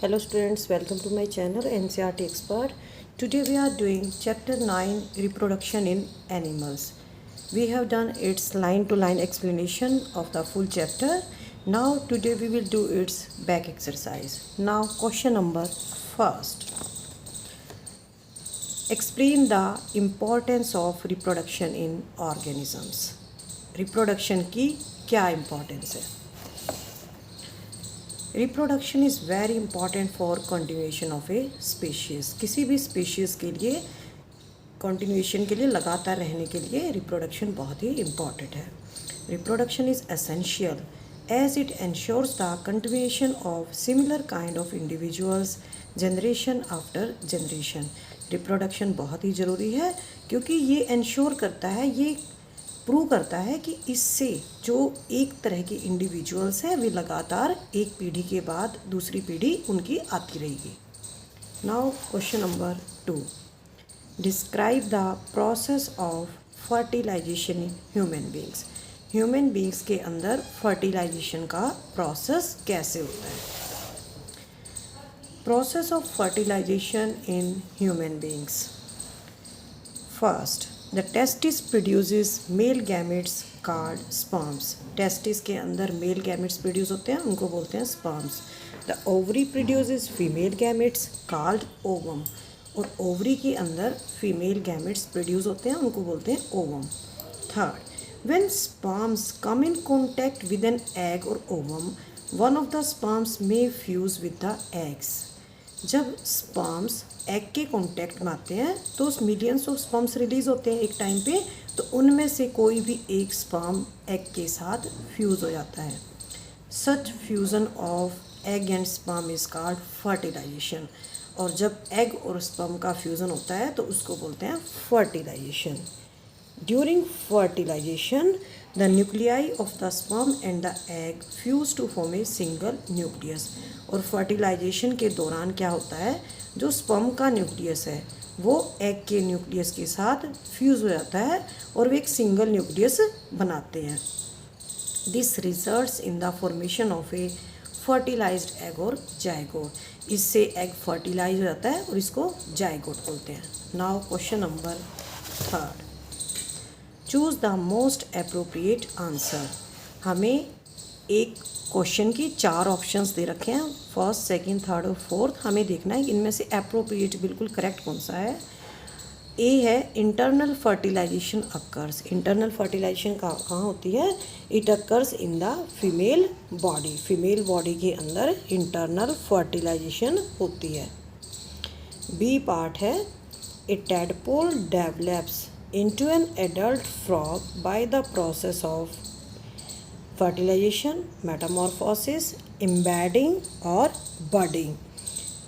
Hello students, welcome to my channel NCERT Expert. Today we are doing chapter 9 reproduction in animals. We have done its line to line explanation of the full chapter. Now today we will do its back exercise. Now question number first. Explain the importance of reproduction in organisms. Reproduction की क्या importance है? Reproduction is very important for continuation of A species. किसी भी species के लिए continuation के लिए लगातार रहने के लिए रिप्रोडक्शन बहुत ही इम्पॉर्टेंट है। Reproduction is essential as it ensures the continuation of similar kind of individuals generation after generation. Reproduction बहुत ही ज़रूरी है क्योंकि ये एंश्योर करता है, ये प्रूव करता है कि इससे जो एक तरह के इंडिविजुअल्स हैं वे लगातार एक पीढ़ी के बाद दूसरी पीढ़ी उनकी आती रहेगी। Now question number 2, describe the process of fertilization in human beings. Human beings के अंदर फर्टिलाइजेशन का प्रोसेस कैसे होता है? Process of fertilization in human beings. First, the testis produces male gametes called sperms. Testis के अंदर मेल गैमेट्स प्रोड्यूस होते हैं, उनको बोलते हैं sperms. The ovary produces female gametes called ovum. और ओवरी के अंदर फीमेल गैमेट्स प्रोड्यूस होते हैं, उनको बोलते हैं ovum. Third, when sperms come in contact with an egg और ovum, one of the sperms may fuse with the eggs. जब स्पर्म्स एग के कांटेक्ट में आते हैं तो उस मिलियंस ऑफ स्पर्म्स रिलीज़ होते हैं एक टाइम पे, तो उनमें से कोई भी एक स्पर्म एग के साथ फ्यूज़ हो जाता है। Such fusion of egg and sperm is called fertilization. और जब एग और स्पर्म का फ्यूज़न होता है तो उसको बोलते हैं fertilization. During fertilization the nuclei of the sperm and the egg fuse to form a single nucleus. और फर्टिलाइजेशन के दौरान क्या होता है, जो स्पर्म का न्यूक्लियस है वो एग के न्यूक्लियस के साथ फ्यूज़ हो जाता है और वे एक सिंगल न्यूक्लियस बनाते हैं। This results in the formation of a fertilized egg और जाइगोट। इससे एग फर्टिलाइज हो जाता है और इसको जाइगोट बोलते हैं। Now question number 3, choose the most appropriate answer. हमें एक क्वेश्चन की 4 ऑप्शंस दे रखे हैं, फर्स्ट, सेकंड, थर्ड और फोर्थ। हमें देखना है कि इनमें से अप्रोप्रिएट बिल्कुल करेक्ट कौन सा है। ए है internal fertilization occurs. Internal fertilization कहाँ होती है? It occurs in the female body. Female body के अंदर इंटरनल फर्टिलाइजेशन होती है। बी पार्ट है a tadpole develops into an adult frog by the process of fertilization, metamorphosis, embedding और budding।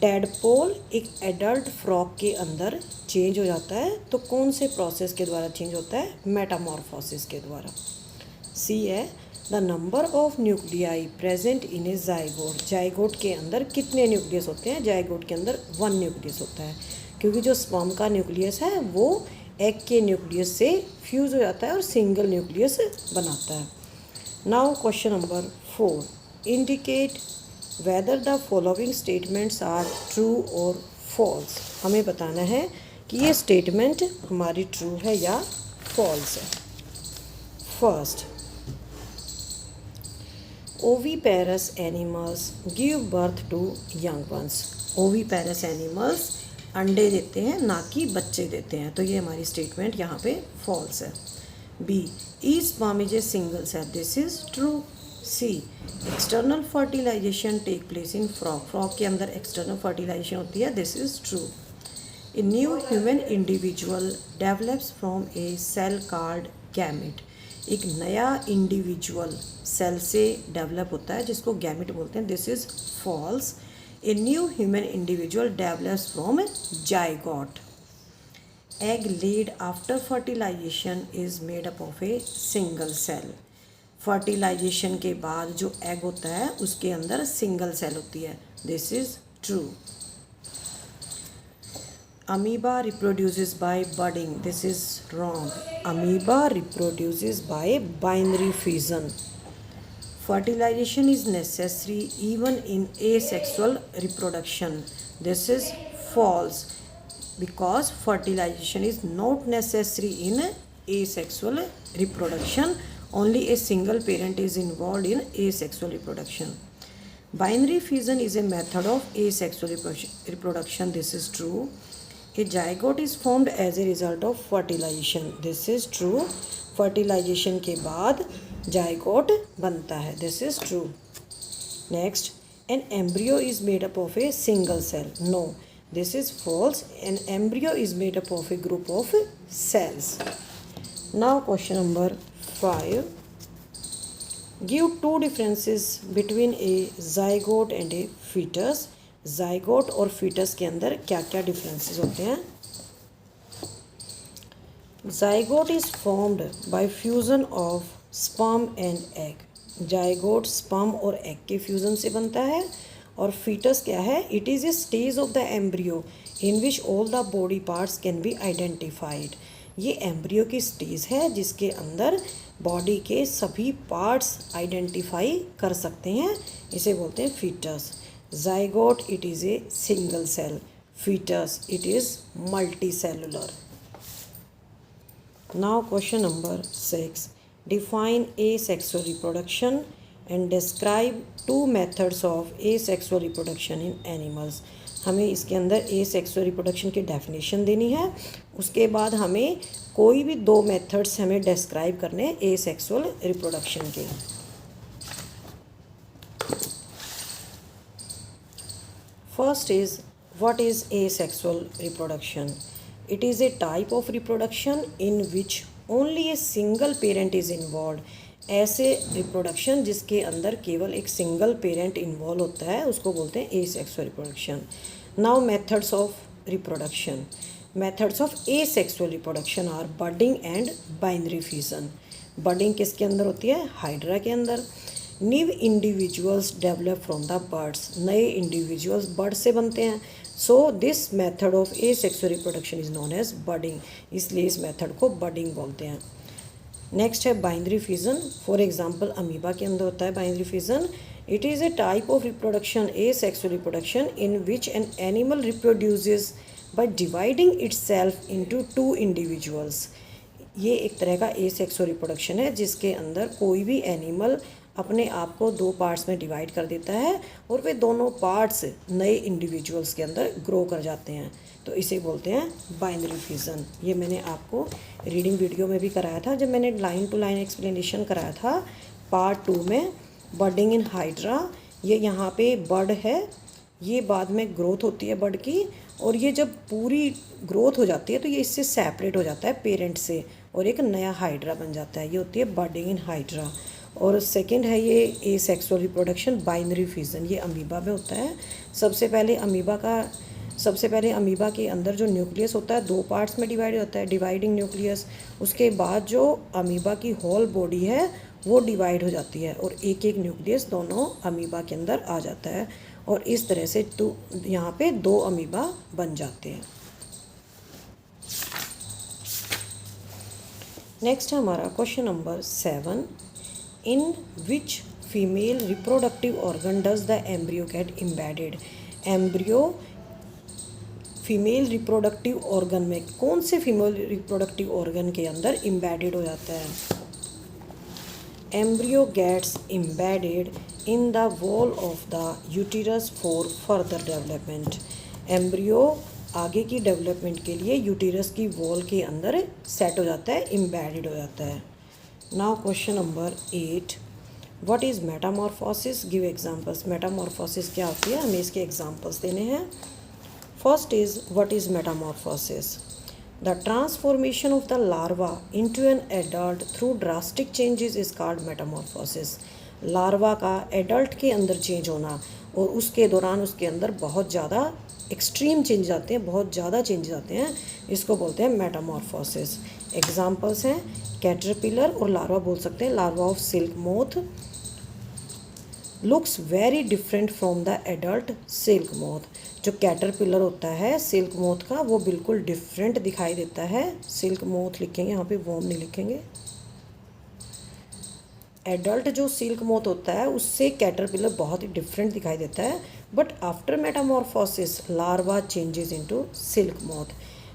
Tadpole एक एडल्ट फ्रॉग के अंदर चेंज हो जाता है, तो कौन से प्रोसेस के द्वारा चेंज होता है? मेटामॉर्फोसिस के द्वारा। सी है the number of nuclei present in A zygote. Zygote के अंदर कितने न्यूक्लियस होते हैं? जाइगोट के अंदर 1 न्यूक्लियस होता है, क्योंकि जो स्पर्म का न्यूक्लियस है वो एग के न्यूक्लियस से फ्यूज़ हो जाता है और सिंगल न्यूक्लियस बनाता है। Now question number 4, indicate whether the following statements are true और फॉल्स। हमें बताना है कि ये स्टेटमेंट हमारी ट्रू है या फॉल्स है। First, oviparous animals give birth to young ones. Oviparous animals अंडे देते हैं, ना कि बच्चे देते हैं, तो ये हमारी स्टेटमेंट यहाँ पे फॉल्स है। B, each sperm is a single cell. This is true. C, external fertilization take place in frog. Frog के अंदर एक्सटर्नल फर्टिलाइजेशन होती है। This is true. A new human individual develops from a cell called gamete. एक नया individual cell से develop होता है जिसको गैमेट बोलते हैं। This is false. A new human individual develops from a zygote. Egg laid after fertilization is made up of a single cell. Fertilization के बाद जो egg होता है उसके अंदर single cell होती है। This is true. Amoeba reproduces by budding. This is wrong. Amoeba reproduces by binary fission. fertilization is necessary even in asexual reproduction. This is false because fertilization is not necessary in asexual reproduction. Only a single parent is involved in asexual reproduction. Binary fission is a method of asexual reproduction. This is true. A zygote is formed as a result of fertilization. This is true. Fertilization के बाद zygote बनता है. This is true. Next, an embryo is made up of a single cell. No, this is false. An embryo is made up of a group of cells. Now question number 5. Give two differences between a zygote and a fetus. zygote और fetus के अंदर क्या क्या differences होते हैं? Zygote is formed by fusion of sperm and egg. zygote sperm और egg के fusion से बनता है. और fetus क्या है? It is a stage of the embryo in which all the body parts can be identified. ये एम्ब्रियो की स्टेज है जिसके अंदर बॉडी के सभी पार्ट्स आइडेंटिफाई कर सकते हैं. इसे बोलते हैं fetus. Zygote it is a single cell. Fetus it is multi cellular. Now question number 6. Define asexual reproduction and describe two methods of asexual reproduction in animals. हमें इसके अंदर asexual reproduction की डेफिनेशन देनी है. उसके बाद हमें कोई भी दो मेथड्स हमें डिस्क्राइब करने asexual reproduction के. First is, what is asexual reproduction? It is a type of reproduction in which only a single parent is involved. ऐसे रिप्रोडक्शन जिसके अंदर केवल एक सिंगल पेरेंट इन्वॉल्व होता है उसको बोलते हैं asexual reproduction. Now methods of reproduction. Methods of asexual reproduction are budding and binary fission. Budding किसके अंदर होती है? हाइड्रा के अंदर. New individuals develop from the buds. नए इंडिविजुअल्स बर्ड से बनते हैं. So this method of asexual reproduction is known as budding. इसलिए इस मेथड को बडिंग बोलते हैं. नेक्स्ट है binary fission. For example amoeba के अंदर होता है binary fission. It is A type of reproduction asexual reproduction in which an animal reproduces by dividing itself into two individuals. ये एक तरह का asexual reproduction है जिसके अंदर कोई भी एनिमल अपने आप को दो पार्ट्स में डिवाइड कर देता है और वे दोनों पार्ट्स नए इंडिविजुअल्स के अंदर ग्रो कर जाते हैं. तो इसे बोलते हैं बाइनरी फिजन. ये मैंने आपको रीडिंग वीडियो में भी कराया था जब मैंने लाइन टू लाइन एक्सप्लेनेशन कराया था पार्ट 2 में. बर्डिंग इन हाइड्रा. ये यहाँ पे बर्ड है. ये बाद में ग्रोथ होती है बर्ड की और ये जब पूरी ग्रोथ हो जाती है तो ये इससे सेपरेट हो जाता है पेरेंट से और एक नया हाइड्रा बन जाता है. ये होती है बर्डिंग इन हाइड्रा. और सेकंड है ये asexual reproduction बाइनरी फिजन. ये अमीबा में होता है. सबसे पहले अमीबा के अंदर जो न्यूक्लियस होता है दो पार्ट्स में डिवाइड होता है, डिवाइडिंग न्यूक्लियस. उसके बाद जो अमीबा की होल बॉडी है वो डिवाइड हो जाती है और एक एक न्यूक्लियस दोनों अमीबा के अंदर आ जाता है और इस तरह से यहाँ पे दो अमीबा बन जाते हैं. नेक्स्ट है हमारा question number 7. In which female reproductive organ does the embryo get embedded. Embryo female reproductive organ में कौन से फीमेल रिप्रोडक्टिव ऑर्गन के अंदर एम्बेडेड हो जाता है? Embryo gets embedded in the wall of the uterus for further development. Embryo आगे की डेवलपमेंट के लिए यूटेरस की वॉल के अंदर सेट हो जाता है, एम्बेडेड हो जाता है. Now question number 8. What is Metamorphosis? Give examples. Metamorphosis क्या होती है? हमें इसके एग्जांपल्स देने हैं. First is what is Metamorphosis? The transformation of the larva into an adult through drastic changes is called Metamorphosis. Larva का एडल्ट के अंदर चेंज होना और उसके दौरान उसके अंदर बहुत ज़्यादा एक्सट्रीम चेंज आते हैं, बहुत ज़्यादा चेंजेस आते हैं, इसको बोलते हैं मेटामॉर्फोसिस. एग्जांपल्स हैं कैटरपिलर और लार्वा बोल सकते हैं. Larva of silk moth looks very different from the adult silk moth. जो कैटरपिलर होता है सिल्क मोथ का वो बिल्कुल डिफरेंट दिखाई देता है. सिल्क मोथ लिखेंगे यहाँ पे, वॉर्म नहीं लिखेंगे. एडल्ट जो सिल्क मोथ होता है उससे कैटरपिलर बहुत ही डिफरेंट दिखाई देता है, but after metamorphosis larva changes into silk moth.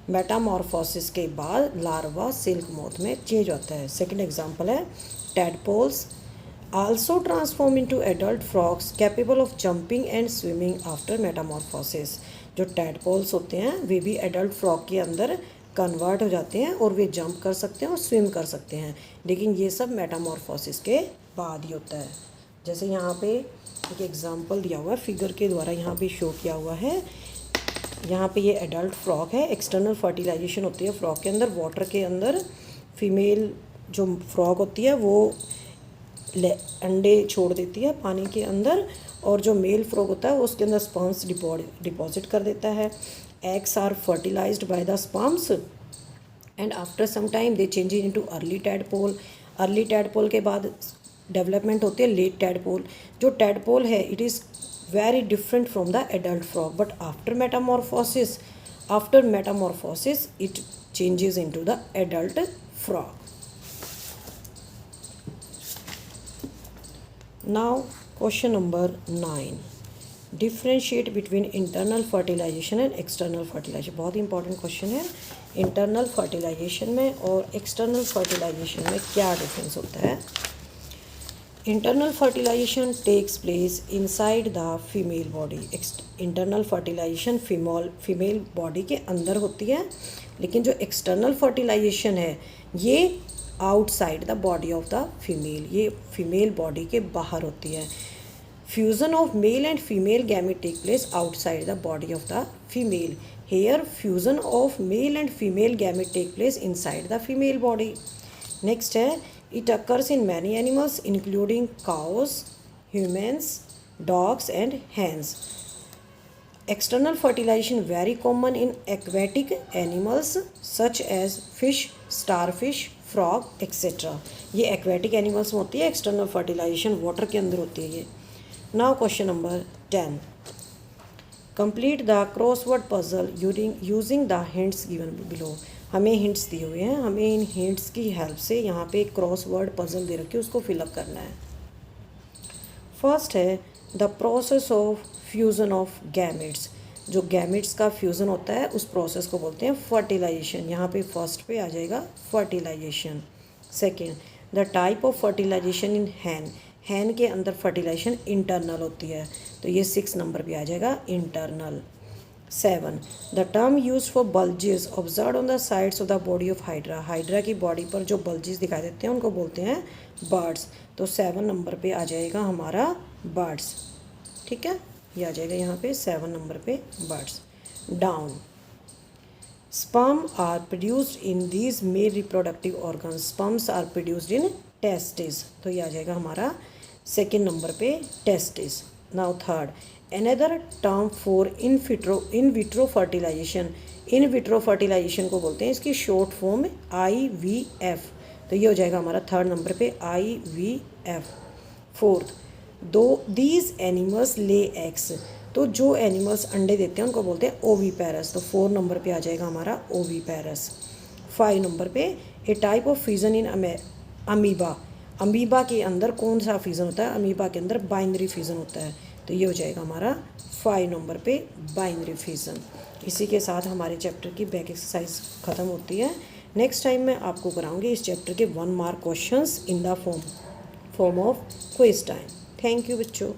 Metamorphosis के बाद लार्वा सिल्क मोथ में चेंज होता है। सेकंड एग्जांपल है tadpoles also transform into adult frogs capable of jumping and swimming after metamorphosis. जो टैडपोल्स होते हैं वे भी एडल्ट फ्रॉग के अंदर कन्वर्ट हो जाते हैं और वे जंप कर सकते हैं और स्विम कर सकते हैं, लेकिन ये सब मेटामॉर्फोसिस के बाद ही होता है। जैसे यहाँ पे एक एग्जांपल दिया हुआ है फिगर के द्वारा, यहाँ पे शो किया हुआ है। यहाँ पे ये एडल्ट फ्रॉग है, एक्सटर्नल फर्टिलाइजेशन होती है फ्रॉग के अंदर। वाटर के अंदर फीमेल जो फ्रॉग होती है वो अंडे छोड़ देती है पानी के अंदर, और जो मेल फ्रॉग होता है उसके अंदर स्पर्म्स डिपॉजिट कर देता है। Eggs are fertilized by the sperms and after some time they change into early tadpole. Early tadpole के बाद डेवलपमेंट होती है लेट टैडपोल। जो टैडपोल है it is very different from the adult frog, but after metamorphosis it changes into the adult frog. Now question number 9, differentiate between internal fertilization and external fertilization. बहुत ही important question है। Internal fertilization में और external fertilisation में क्या difference होता है? Internal fertilization takes place inside the female body. Internal fertilization female body के अंदर होती है, लेकिन जो एक्सटर्नल फर्टिलाइजेशन है ये outside the body of the female, ये फीमेल बॉडी के बाहर होती है। Fusion of male and female gamete take place outside the body of the female. Here fusion of male and female gamete take place inside the female body. Next है it occurs in many animals including cows, humans, dogs and hens. External fertilization very common in aquatic animals such as fish, starfish, frog, etc. ये aquatic animals में होती है external fertilization, water के अंदर होती है ये। Now question number 10. Complete the crossword puzzle using the hints given below. हमें hints दिए हुए हैं, हमें इन hints की help से यहाँ पे crossword puzzle दे रखी है, उसको fill up करना है। फर्स्ट है the process of fusion of gametes. जो गैमेट्स का फ्यूज़न होता है उस प्रोसेस को बोलते हैं फर्टिलाइजेशन। यहाँ पे फर्स्ट पे आ जाएगा fertilization. Second the type of fertilization in hen. Hen के अंदर फर्टिलाइजेशन इंटरनल होती है, तो ये 6 नंबर पे आ जाएगा internal. 7 the term use for bulges observe on the sides of the body of hydra. Hydra की बॉडी पर जो बल्जेस दिखाई देते हैं उनको बोलते हैं बर्ड्स, तो 7 नंबर पे आ जाएगा हमारा बर्ड्स। ठीक है, ये आ जाएगा यहाँ पे 7 नंबर पे birds. Down sperm are produced in these male reproductive organ. Sperms are produced in testis, तो ये आ जाएगा हमारा 2nd नंबर पे testis. Now third another term for in vitro fertilization. In vitro fertilization को बोलते हैं इसकी शॉर्ट फॉर्म IVF, तो ये हो जाएगा हमारा 3rd नंबर पे IVF। फोर्थ दो दीज एनिमल्स ले एग्स। तो जो एनिमल्स अंडे देते हैं उनको बोलते हैं ओवीपेरस, तो 4 नंबर पे आ जाएगा हमारा ओवीपेरस। 5 नंबर पे a type of fusion in amoeba. Amoeba के अंदर कौन सा फ्यूज़न होता है? अमीबा के अंदर बाइनरी फ्यूज़न होता है, तो ये हो जाएगा हमारा 5 नंबर पे बाइनरी फ्यूज़न। इसी के साथ हमारे चैप्टर की बैक एक्सरसाइज ख़त्म होती है। नेक्स्ट टाइम मैं आपको कराऊंगी इस चैप्टर के 1 mark questions in the form of quiz time. Thank you बच्चों।